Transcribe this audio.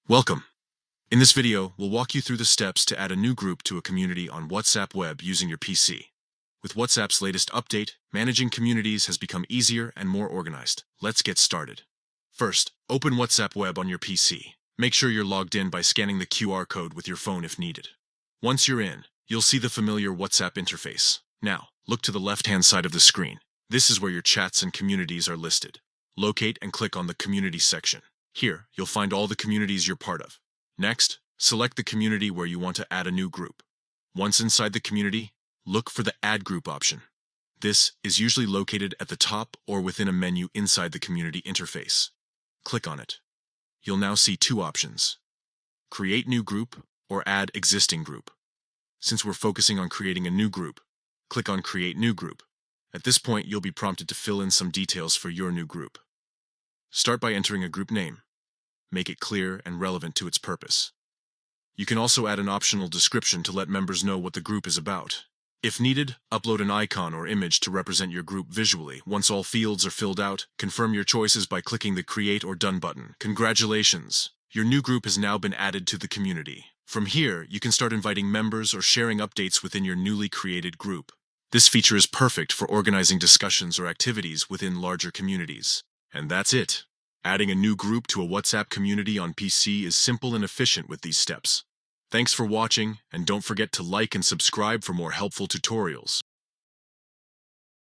Welcome. In this video, we'll walk you through the steps to add a new group to a community on WhatsApp Web using your PC. With WhatsApp's latest update, managing communities has become easier and more organized. Let's get started. First, open WhatsApp Web on your PC. Make sure you're logged in by scanning the QR code with your phone if needed. Once you're in, you'll see the familiar WhatsApp interface. Now, look to the left-hand side of the screen. This is where your chats and communities are listed. Locate and click on the Community section. Here, you'll find all the communities you're part of. Next, select the community where you want to add a new group. Once inside the community, look for the Add Group option. This is usually located at the top or within a menu inside the community interface. Click on it. You'll now see two options: Create New Group or Add Existing Group. Since we're focusing on creating a new group, click on Create New Group. At this point, you'll be prompted to fill in some details for your new group. Start by entering a group name. Make it clear and relevant to its purpose. You can also add an optional description to let members know what the group is about. If needed, upload an icon or image to represent your group visually. Once all fields are filled out, confirm your choices by clicking the Create or Done button. Congratulations! Your new group has now been added to the community. From here, you can start inviting members or sharing updates within your newly created group. This feature is perfect for organizing discussions or activities within larger communities. And that's it. Adding a new group to a WhatsApp community on PC is simple and efficient with these steps. Thanks for watching, and don't forget to like and subscribe for more helpful tutorials.